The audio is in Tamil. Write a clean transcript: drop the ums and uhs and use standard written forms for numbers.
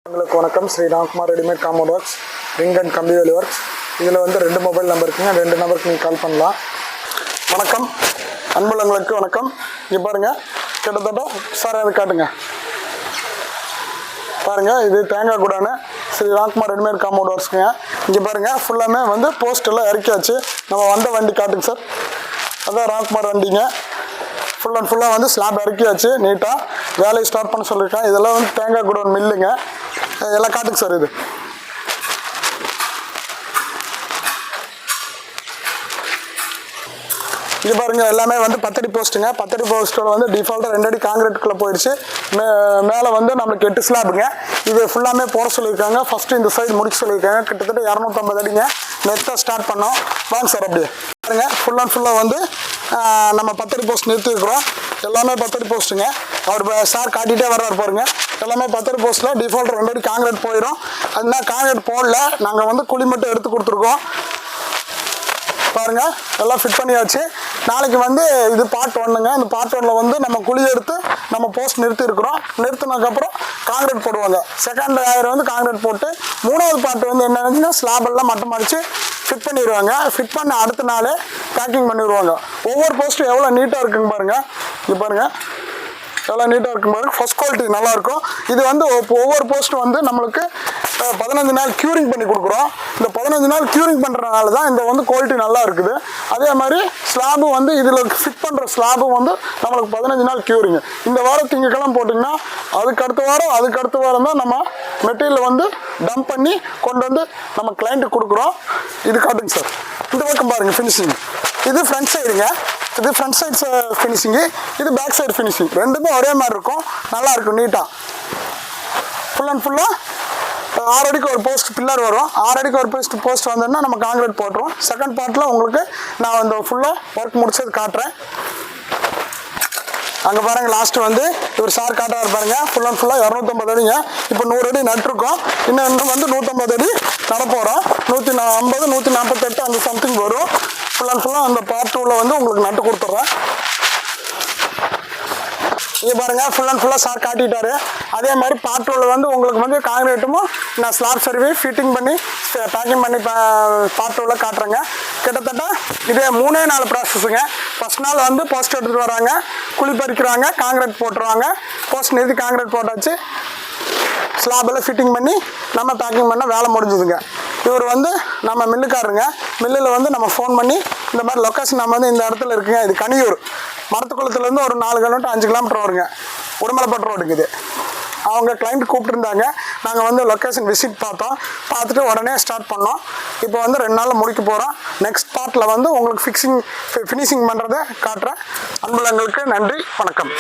உங்களுக்கு வணக்கம். Shri Ramkumar readymade compound works, ring and கம்பி வேலி ஒர்க்ஸ். இதில் வந்து 2 மொபைல் நம்பர் இருக்குங்க. 2 நம்பருக்கு நீங்கள் கால் பண்ணலாம். வணக்கம் அன்புள்ளங்களுக்கு வணக்கம். இங்கே பாருங்கள், கிட்டத்தட்ட சார் அது காட்டுங்க பாருங்கள். இது தேங்காய் கூடானு ஸ்ரீ ராம்குமார் ரெடிமேட் காம்பவுண்ட் ஒர்க்ஸுங்க. இங்கே பாருங்கள், ஃபுல்லாமே வந்து போஸ்டெல்லாம் இறக்கியாச்சு. நம்ம வந்த வண்டி காட்டுங்க சார். அதான் ராம்குமார் வண்டிங்க. ஃபுல் அண்ட் ஃபுல்லாக வந்து ஸ்லாப் இறக்கியாச்சு. நீட்டாக வேலையை ஸ்டார்ட் பண்ண சொல்லியிருக்கேன். இதெல்லாம் வந்து தேங்காய் கூடன் மில்லுங்க. எல்லாம் காட்டுங்க சார். இது இங்கே பாருங்கள், எல்லாமே வந்து 10 அடி போஸ்ட்டுங்க. 10 அடி போஸ்ட்டோட வந்து டிஃபால்ட்டாக 2 அடி காங்கிரீட்டுக்குள்ளே போயிடுச்சு. மேலே வந்து நம்மளுக்கு 8 ஸ்லாப்புங்க. இது ஃபுல்லாமே போட சொல்லியிருக்காங்க. ஃபஸ்ட்டு இந்த சைடு முடிக்க சொல்லியிருக்காங்க. கிட்டத்தட்ட 250 அடிங்க. நெக்ஸ்ட்டாக ஸ்டார்ட் பண்ணோம். வாங்க சார். அப்படியே பாருங்க, ஃபுல் அண்ட் ஃபுல்லாக வந்து நம்ம 10 அடி போஸ்ட் நிறுத்திருக்கிறோம். எல்லாமே 10 அடி போஸ்ட்டுங்க. அவர் சார் காட்டிகிட்டே வர்றாரு பாருங்க. எல்லாமே 10 அடி போஸ்ட்டில் டிஃபால்ட் 2 அடி காங்கிரீட் போயிடும். அதுனா காங்கிரீட் போடல, நாங்கள் வந்து குழி மட்டும் எடுத்து கொடுத்துருக்கோம். பாருங்க, எல்லாம் ஃபிட் பண்ணியாச்சு. நாளைக்கு வந்து இது பார்ட் 1ங்க. இந்த பார்ட் 1ல் வந்து நம்ம குழி எடுத்து நம்ம போஸ்ட் நிறுத்திருக்கிறோம். நிறுத்தினதுக்கப்புறம் காங்கிரீட் போடுவாங்க. செகண்ட் லேயர் வந்து காங்கிரீட் போட்டு 3வது பார்ட் வந்து என்னன்னா ஸ்லாபெல்லாம் மட்டம் அடித்து ஃபிட் பண்ணிடுவாங்க. ஃபிட் பண்ண அடுத்த நாள் பேக்கிங் பண்ணிடுவாங்க. ஒவ்வொரு போஸ்ட்டும் எவ்வளோ நீட்டாக இருக்குங்க பாருங்கள். இது பாருங்கள், எவ்வளோ நீட்டாக இருக்கும் பாருங்கள். ஃபஸ்ட் குவாலிட்டி நல்லாயிருக்கும். இது வந்து ஒவ்வொரு போஸ்ட்டும் வந்து நம்மளுக்கு 15 நாள் க்யூரிங் பண்ணி கொடுக்குறோம். இந்த 15 நாள் க்யூரிங் பண்ணுறதுனால தான் இந்த வந்து குவாலிட்டி நல்லா இருக்குது. அதே மாதிரி ஸ்லாபு வந்து இதில் ஃபிட் பண்ணுற ஸ்லாபும் வந்து நம்மளுக்கு 15 நாள் க்யூரிங். இந்த வாரம் திங்கக்கிழமை போட்டிங்கன்னா அதுக்கு அடுத்த வாரம் தான் நம்ம மெட்டீரியல் வந்து டம்ப் பண்ணி கொண்டு வந்து நம்ம கிளைண்ட்டுக்கு கொடுக்குறோம். இது காட்டுங்க சார். இந்த பக்கம் பாருங்கள் ஃபினிஷிங். இது ஃப்ரண்ட் சைடுங்க. இது ஃப்ரண்ட் சைட் ஃபினிஷிங்கு, இது பேக் சைடு ஃபினிஷிங். ரெண்டுமே ஒரே மாதிரி இருக்கும். நல்லாயிருக்கும் நீட்டாக. ஃபுல் அண்ட் ஃபுல்லாக 6 அடிக்கு ஒரு போஸ்ட் பில்லர் வரும். 6 அடிக்கு ஒரு போஸ்ட் வந்தோன்னா நம்ம காங்கிரீட் போட்டுருவோம். செகண்ட் பார்ட்டில் உங்களுக்கு நான் இந்த ஃபுல்லாக ஒர்க் முடிச்சது காட்டுறேன். அங்கே பாருங்கள், லாஸ்ட்டு வந்து இவர் சார் காட்டாரு பாருங்கள். ஃபுல் அண்ட் ஃபுல்லாக 250 அடிங்க. இப்போ 100 அடி நட்டுருக்கோம். இன்னும் வந்து 150 அடி நட போகிறோம். 150, 148 அந்த சம்திங் வரும். ஃபுல் அண்ட் ஃபுல்லாக அந்த பார்ட் 2வில் வந்து உங்களுக்கு நட்டு கொடுத்துட்றேன். இங்கே பாருங்கள், ஃபுல் அண்ட் ஃபுல்லாக சார் காட்டிட்டாரு. அதே மாதிரி பார்ட் 2வில் வந்து உங்களுக்கு வந்து காங்கிரீட்டும் நான் ஸ்லாப் சர்வே ஃபிட்டிங் பண்ணி பேக்கிங் பண்ணி பார்ட் 2வில் காட்டுறேங்க. கிட்டத்தட்ட இதே 3-4 ப்ராசஸுங்க. ஃபஸ்ட் நாள் வந்து போஸ்ட் எடுத்துகிட்டு வராங்க, குழி பறிக்கிறாங்க, காங்கிரீட் போட்டுருவாங்க. போஸ்ட் நிறுத்தி காங்கிரீட் போட்டாச்சு. ஸ்லாபெல்லாம் ஃபிட்டிங் பண்ணி நம்ம பேக்கிங் பண்ண வேலை முடிஞ்சுதுங்க. இவர் வந்து நம்ம மில்லுக்காரருங்க. மில்லில் வந்து நம்ம ஃபோன் பண்ணி இந்த மாதிரி லொக்கேஷன் நம்ம வந்து இந்த இடத்துல இருக்குங்க. இது கனியூர் மரத்துக்குளத்துலேருந்து ஒரு 4 கிலோமீட்டர் 5 கிலோமீட்டர் வருங்க. உடுமலைப்பட்டு ரோடுக்கு இது. அவங்க கிளைண்ட் கூப்பிட்டுருந்தாங்க. நாங்கள் வந்து லொக்கேஷன் விசிட் பார்த்துட்டு உடனே ஸ்டார்ட் பண்ணோம். இப்போ வந்து 2 நாளில் முடிக்க போகிறோம். நெக்ஸ்ட் பார்ட்டில் வந்து உங்களுக்கு ஃபினிஷிங் பண்ணுறதை காட்டுறேன். அன்புள்ளங்களுக்கு நன்றி, வணக்கம்.